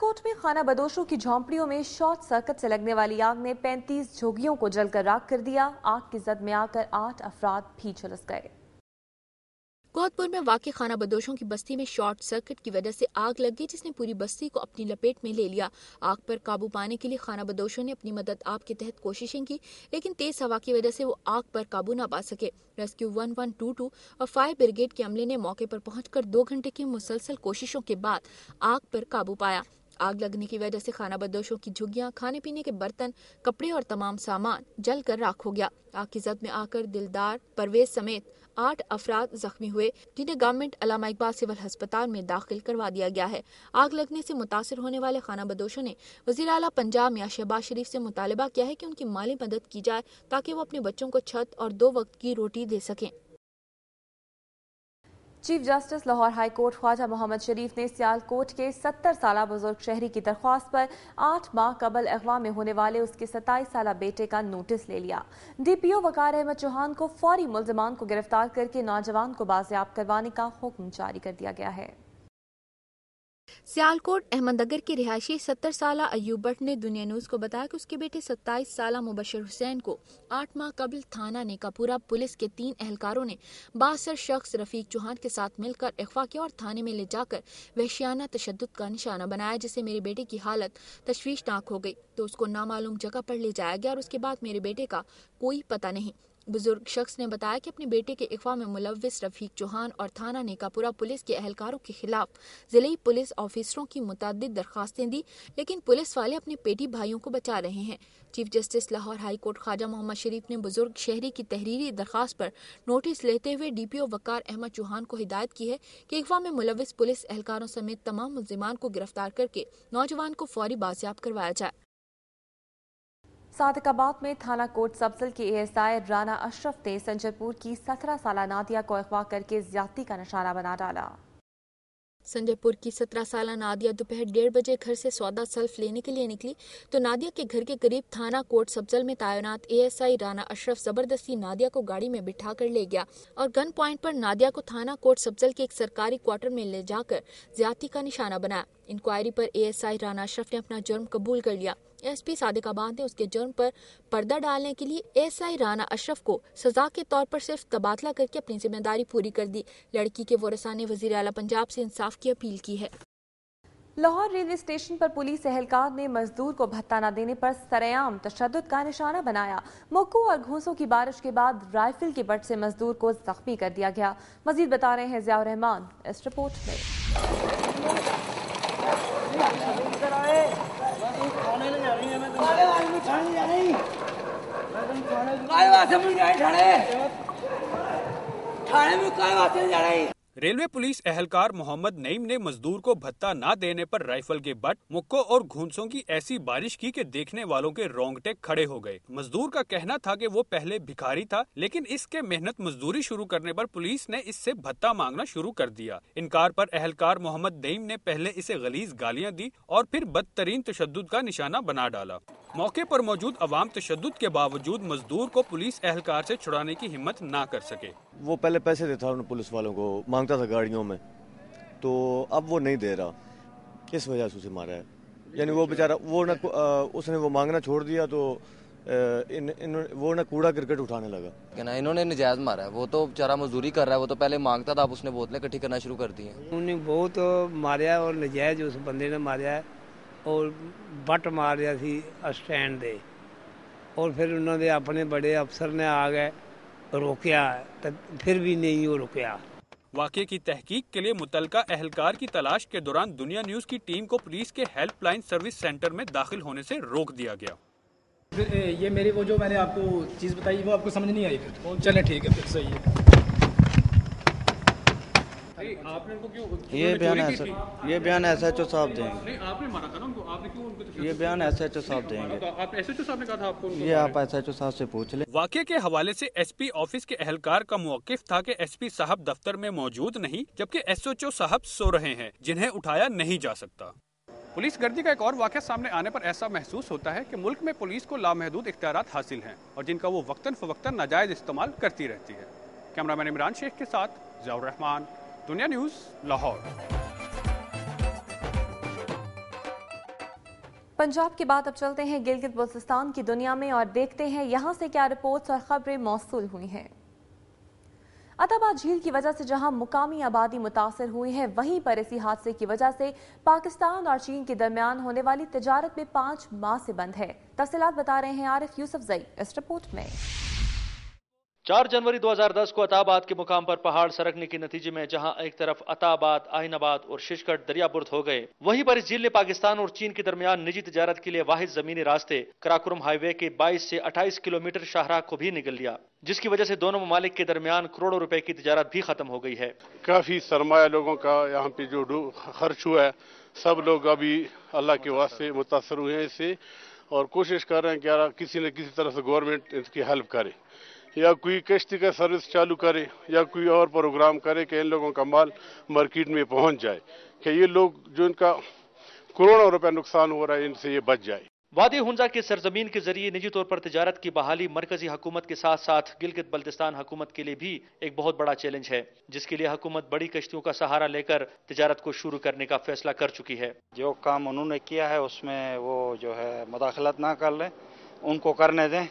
सियालकोट में खाना बदोशों की झोंपड़ियों में शॉर्ट सर्किट से लगने वाली आग ने 35 झुग्गियों को जलकर राख कर दिया। आग की जद में आकर 8 अफराद भी झुलस गए। कोहतपुर में वाक़ई खाना बदोशों की बस्ती में शॉर्ट सर्किट की वजह से आग लग गई, जिसने पूरी बस्ती को अपनी लपेट में ले लिया। आग पर काबू पाने के लिए खाना बदोशों ने अपनी मदद आप के तहत कोशिशें की, लेकिन तेज हवा की वजह से वो आग पर काबू न पा सके। रेस्क्यू 1122 और फायर ब्रिगेड के अमले ने मौके पर पहुंचकर 2 घंटे की मुसलसल कोशिशों के बाद आग पर काबू पाया। आग लगने की वजह से खाना बदोशों की झुग्गियां, खाने पीने के बर्तन, कपड़े और तमाम सामान जलकर राख हो गया। आग की जद में आकर दिलदार परवेज समेत 8 अफराद जख्मी हुए, जिन्हें गवर्नमेंट अल्लामा इकबाल सिविल अस्पताल में दाखिल करवा दिया गया है। आग लगने से मुतासिर होने वाले खाना बदोशों ने वज़ीर आला पंजाब मियां शहबाज शरीफ से मुतालबा किया है कि उनकी माली मदद की जाए ताकि वो अपने बच्चों को छत और 2 वक्त की रोटी दे सकें। Chief justice Lahore high court Khwaja Mohammad Sharif ने सियालकोट के 70 साला बुजुर्ग शहरी की दरख्वास्त पर 8 माह कबल अगवा में होने वाले उसके 27 साला बेटे का नोटिस ले लिया। डीपीओ वकार अहमद चौहान को फौरी मुल्जिमान को गिरफ्तार करके नौजवान को बाजियाब करवाने का हुक्म जारी कर दिया गया है। सियालकोट अहमदनगर के रिहायशी 70 साला अयूब भट्ट ने दुनिया न्यूज को बताया कि उसके बेटे 27 साला मुबशर हुसैन को 8 माह कबल थाना नेकापुरा पुलिस के 3 एहलकारों ने 62 शख्स रफीक चौहान के साथ मिलकर अगवा किया और थाने में ले जाकर वहशियाना तशद्दुद का निशाना बनाया, जिससे मेरे बेटे की हालत तशवीशनाक हो गई तो उसको नामालूम जगह पर ले जाया गया और उसके बाद मेरे बेटे का कोई पता नहीं। बुजुर्ग शख्स ने बताया कि अपने बेटे के अगवा में मुलव्विस रफीक चौहान और थाना नेकापुरा पुलिस के एहलकारों के खिलाफ जिले पुलिस ऑफिसरों की मुतअद्दिद दरखास्तें दी, लेकिन पुलिस वाले अपने पेटी भाइयों को बचा रहे हैं। Chief justice Lahore high court Khwaja Mohammad Sharif ने बुजुर्ग शहरी की तहरीरी दरखास्त पर नोटिस लेते हुए डीपीओ वकार अहमद चौहान को हिदायत की है कि अगवा में मुलव्विस पुलिस एहलकारों समेत तमाम मुल्जिमान को गिरफ्तार करके नौजवान को फौरी बाजियाब करवाया जाए। सादिकाबाद में थाना कोट सब्जल के एएसआई राना अशरफ ने संजयपुर की 17 साला नादिया को अगवा करके ज्यादती का निशाना बना डाला। संजयपुर की 17 साला नादिया दोपहर 1:30 बजे घर से सौदा सल्फ लेने के लिए निकली तो नादिया के घर के करीब थाना कोट सब्जल में तैनात एएसआई राना अशरफ जबरदस्ती नादिया को गाड़ी में बिठा कर ले गया और गन पॉइंट पर नादिया को थाना कोट सब्जल के एक सरकारी क्वार्टर में ले जाकर ज्यादती का निशाना बनाया। इंक्वायरी पर एएसआई राना अशरफ ने अपना जुर्म कबूल कर लिया। एसपी सादिकाबाद ने उसके जुर्म पर पर्दा डालने के लिए एएसआई राना अशरफ को सजा के तौर पर सिर्फ तबादला करके अपनी जिम्मेदारी पूरी कर दी। लड़की के वारिसा ने वजीर आला पंजाब से इंसाफ की अपील की है। लाहौर रेलवे स्टेशन पर पुलिस एहलकार ने मजदूर को भत्ता न देने पर सरेआम तशद्दुद का निशाना बनाया। मुक्कों और घूंसों की बारिश के बाद राइफल के बट से मजदूर को जख्मी कर दिया गया। मजीद बता रहे हैं ज़ियाउर रहमान इस रिपोर्ट में। रेलवे पुलिस एहलकार मोहम्मद नईम ने मजदूर को भत्ता न देने पर राइफल के बट, मुक्कों और घूंसों की ऐसी बारिश की कि देखने वालों के रोंगटे खड़े हो गए। मजदूर का कहना था कि वो पहले भिखारी था, लेकिन इसके मेहनत मजदूरी शुरू करने पर पुलिस ने इससे भत्ता मांगना शुरू कर दिया। इनकार पर एहलकार मोहम्मद नईम ने पहले इसे गलीज गालियां दी और फिर बदतरीन तशद्दुद का निशाना बना डाला। मौके पर मौजूद अवाम तशद्दुद के बावजूद मजदूर को पुलिस एहलकार से छुड़ाने की हिम्मत न कर सके। वो पहले पैसे देता था उन पुलिस वालों को, मांगता था गाड़ियों में, तो अब वो नहीं दे रहा, इस वजह से उसे मारा है। यानी वो बेचारा उसने वो मांगना छोड़ दिया तो वो ना कूड़ा क्रिकेट उठाने लगा। ना इन्होंने नजायज मारा है, वो तो बेचारा मजदूरी कर रहा है, वो तो पहले मांगता था, अब उसने बोतलें इकट्ठी करना शुरू कर दी हैं। उन्होंने बहुत मारिया और नजायज उस बंदे ने मारिया है और बट मारिया सी स्टैंड दे और फिर उन्होंने अपने बड़े अफसर ने आ गए रोकया तो फिर भी नहीं वो रुकया। वाक़े की तहकीक के लिए मुतलका एहलकार की तलाश के दौरान दुनिया न्यूज की टीम को पुलिस के हेल्पलाइन सर्विस सेंटर में दाखिल होने से रोक दिया गया। फिर ये मेरी वो जो मैंने आपको चीज़ बताई वो आपको समझ नहीं आई, फिर चलें ठीक है, फिर सही है। आपने उनको क्यों ये बयान एसएचओ साहब देंगे। नहीं, आपने माना था ना उनको, आपने क्यों उनको ये बयान एसएचओ साहब देंगे। आप एसएचओ साहब ने कहा था आपको, ये आप एसएचओ साहब से पूछ लें। वाक़े के हवाले से एसपी ऑफिस के एहलकार का मौक़िफ़ था कि एसपी साहब दफ्तर में मौजूद नहीं, जबकि एसएचओ साहब सो रहे हैं, जिन्हें उठाया नहीं जा सकता। पुलिस गर्दी का एक और वाक़या सामने आने पर ऐसा महसूस होता है कि मुल्क में पुलिस को लामहदूद इख्तियारात हासिल हैं और जिनका वो वक्तन फ़वक्तन नाजायज़ इस्तेमाल करती रहती है। कैमरामैन इमरान शेख के साथ ज़ियाउर रहमान, दुनिया न्यूज़, लाहौर। पंजाब के बाद अब चलते हैं गिलगित बल्तिस्तान की दुनिया में और देखते हैं यहां से क्या रिपोर्ट्स और खबरें मौसूल हुई हैं। अताबाद झील की वजह से जहां मुकामी आबादी मुतासर हुई है, वहीं पर इसी हादसे की वजह से पाकिस्तान और चीन के दरमियान होने वाली तिजारत में 5 माह से बंद है। तफसीलात बता रहे हैं आरिफ यूसुफजई इस रिपोर्ट में। 4 जनवरी 2010 को अताबाद के मुकाम पर पहाड़ सरकने के नतीजे में जहां एक तरफ अताबाद, आइनाबाद और शिशकट दरियाबुर्द हो गए, वहीं पर इस झील ने पाकिस्तान और चीन के दरमियान निजी तिजारत के लिए वाहिद जमीनी रास्ते कराकोरम हाईवे के 22 से 28 किलोमीटर शाहराह को भी निगल लिया, जिसकी वजह से दोनों ममालिक के दरमियान करोड़ों रुपए की तिजारत भी खत्म हो गई है। काफी सरमाया लोगों का यहाँ पे जो खर्च हुआ है, सब लोग अभी अल्लाह के वास्ते मुतासर हुए हैं इससे और कोशिश कर रहे हैं कि किसी न किसी तरह से गवर्नमेंट इसकी हेल्प करे या कोई कश्ती का सर्विस चालू करे या कोई और प्रोग्राम करे कि इन लोगों का माल मार्केट में पहुंच जाए, कि ये लोग जो इनका करोड़ों रुपए नुकसान हो रहा है इनसे ये बच जाए। वादी हुंजा की सरजमीन के जरिए निजी तौर पर तिजारत की बहाली मरकजी हुकूमत के साथ साथ गिलगित बल्तिस्तान हुकूमत के लिए भी एक बहुत बड़ा चैलेंज है, जिसके लिए हुकूमत बड़ी कश्तियों का सहारा लेकर तिजारत को शुरू करने का फैसला कर चुकी है। जो काम उन्होंने किया है उसमें वो जो है मुदाखलत ना कर लें, उनको करने दें।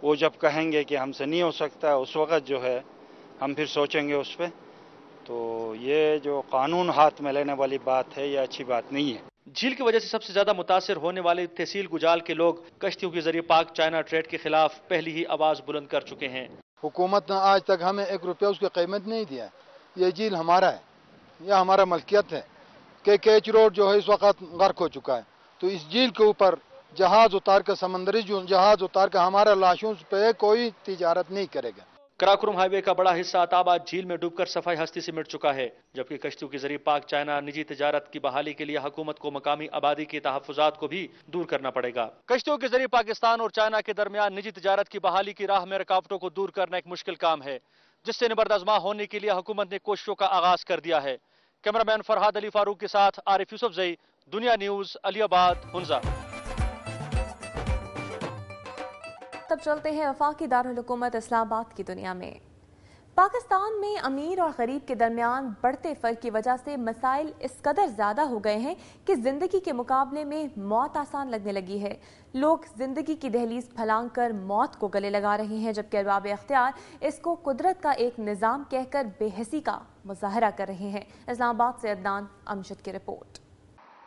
वो जब कहेंगे कि हमसे नहीं हो सकता, उस वक़्त जो है हम फिर सोचेंगे उस पर। तो ये जो कानून हाथ में लेने वाली बात है, ये अच्छी बात नहीं है। झील की वजह से सबसे ज्यादा मुतासिर होने वाले तहसील गुजाल के लोग कश्तियों के जरिए पाक चाइना ट्रेड के खिलाफ पहली ही आवाज बुलंद कर चुके हैं। हुकूमत ने आज तक हमें 1 रुपया उसकी कीमत नहीं दिया। ये झील हमारा है, यह हमारा मलकियत है। केच रोड जो है इस वक्त गर्क हो चुका है, तो इस झील के ऊपर जहाज उतार कर, समंदरी जहाज उतार कर हमारा लाशों पे कोई तिजारत नहीं करेगा। कराकोरम हाईवे का बड़ा हिस्सा अताबाद झील में डूबकर सफाई हस्ती से मिट चुका है, जबकि कश्तियों के जरिए पाक चाइना निजी तिजारत की बहाली के लिए हुकूमत को मकामी आबादी के तहफ्फुजात को भी दूर करना पड़ेगा। कश्तियों के जरिए पाकिस्तान और चाइना के दरमियान निजी तिजारत की बहाली की राह में रुकावटों को दूर करना एक मुश्किल काम है, जिससे निबर्दाजमा होने के लिए हुकूमत ने कोशिशों का आगाज कर दिया है। कैमरामैन फरहाद अली फारूक के साथ आरिफ यूसुफजई, दुनिया न्यूज, अलीबाद, हुंजा। तब चलते हैं वफाकी दारुल हुकूमत इस्लामाबाद की दुनिया में। पाकिस्तान में अमीर और गरीब के दरमियान बढ़ते फर्क की वजह से मसाइल इस कदर ज्यादा हो गए हैं कि जिंदगी के मुकाबले में मौत आसान लगने लगी है। लोग जिंदगी की दहलीज फलांग कर मौत को गले लगा रहे हैं, जबकि अरबाब इख्तियार इसको कुदरत का एक निज़ाम कहकर बेहसी का मुजाहरा कर रहे हैं। इस्लामाबाद से अदनान अमजद की रिपोर्ट।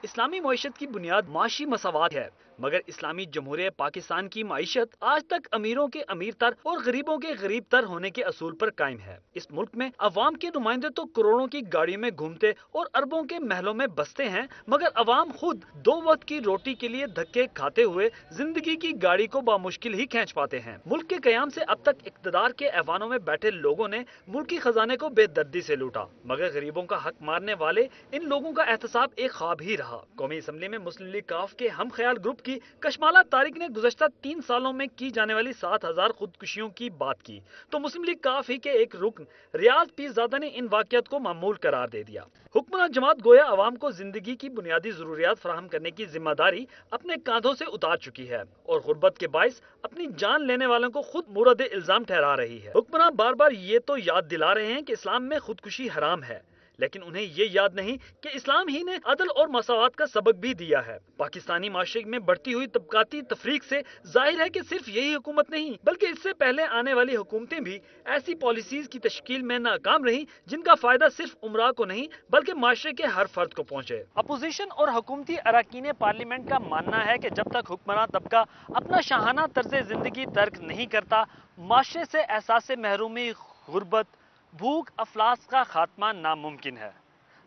इस्लामी मईशत की बुनियाद माशी मसावात है, मगर इस्लामी जमहूरिया पाकिस्तान की मईशत आज तक अमीरों के अमीर तर और गरीबों के गरीब तर होने के असूल पर कायम है। इस मुल्क में अवाम के नुमाइंदे तो करोड़ों की गाड़ियों में घूमते और अरबों के महलों में बसते हैं, मगर अवाम खुद 2 वक्त की रोटी के लिए धक्के खाते हुए जिंदगी की गाड़ी को बामुश्किल ही खींच पाते हैं। मुल्क के कयाम से अब तक इक्तदार के ऐवानों में बैठे लोगों ने मुल्की खजाने को बेदर्दी से लूटा, मगर गरीबों का हक मारने वाले इन लोगों का एहतसाब एक ख्वाब ही रहा। कौमी असम्बली में मुस्लिम लीग काफ के हम ख्याल ग्रुप की कशमाला तारिक ने गुज़श्ता 3 सालों में की जाने वाली 7000 खुदकुशियों की बात की, तो मुस्लिम लीग काफ ही के एक रुकन रियाज पीरज़ादा ने इन वाक़यात को मामूल करार दे दिया। हुक्मरान जमात गोया अवाम को जिंदगी की बुनियादी जरूरियात फराहम करने की जिम्मेदारी अपने कांधों से उतार चुकी है और गुर्बत के बाइस अपनी जान लेने वालों को खुद मुरद इल्जाम ठहरा रही है। हुक्मरान बार बार ये तो याद दिला रहे हैं कि इस्लाम में खुदकुशी हराम है, लेकिन उन्हें ये याद नहीं कि इस्लाम ही ने अदल और मसावत का सबक भी दिया है। पाकिस्तानी माशरे में बढ़ती हुई तबकाती तफरीक से जाहिर है कि सिर्फ यही हुकूमत नहीं बल्कि इससे पहले आने वाली हुकूमतें भी ऐसी पॉलिसीज की तश्कील में नाकाम रही जिनका फायदा सिर्फ उमरा को नहीं बल्कि माशरे के हर फर्द को पहुंचे। अपोजिशन और हुकूमती अरकान पार्लियामेंट का मानना है कि जब तक हुक्मरान तबका अपना शाहाना तर्ज जिंदगी तर्क नहीं करता, माशरे से एहसास महरूमी, गुर्बत, भूख, अफलास का खात्मा नामुमकिन है।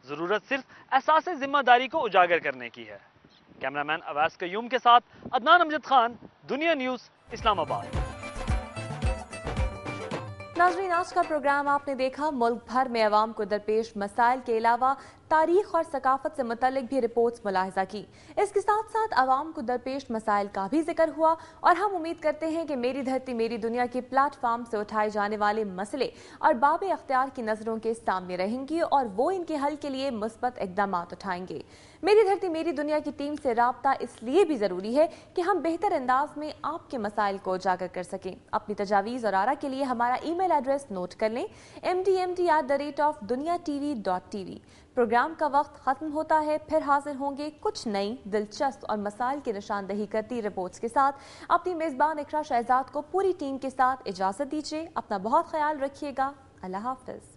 जरूरत सिर्फ एहसास जिम्मेदारी को उजागर करने की है। कैमरामैन अवैस कयूम के साथ अदनान अमजद खान, दुनिया न्यूज, इस्लामाबाद। नाज़रीन, आज का प्रोग्राम आपने देखा। मुल्क भर में अवाम को दरपेश मसाइल के अलावा तारीख और सकाफत से मुतल्लिक भी रिपोर्ट्स मुलाहिजा की। इसके साथ साथ अवाम को दरपेश मसाइल का भी जिक्र हुआ और हम उम्मीद करते हैं कि मेरी धरती मेरी दुनिया के प्लेटफॉर्म से उठाए जाने वाले मसले और बाब अख्तियार की नज़रों के सामने रहेंगी और वो इनके हल के लिए मुस्बत इक़दाम उठाएंगे। मेरी धरती मेरी दुनिया की टीम से राब्ता इसलिए भी ज़रूरी है कि हम बेहतर अंदाज में आपके मसाइल को उजागर कर सकें। अपनी तजावीज़ और आरा के लिए हमारा ईमेल एड्रेस नोट कर लें, mdmd@duniatv.tv। प्रोग्राम का वक्त खत्म होता है, फिर हाजिर होंगे कुछ नई दिलचस्प और मसाइल की निशानदही करती रिपोर्ट्स के साथ। अपनी मेजबान इकरा शहजाद को पूरी टीम के साथ इजाजत दीजिए। अपना बहुत ख्याल रखिएगा। अल्लाह हाफिज।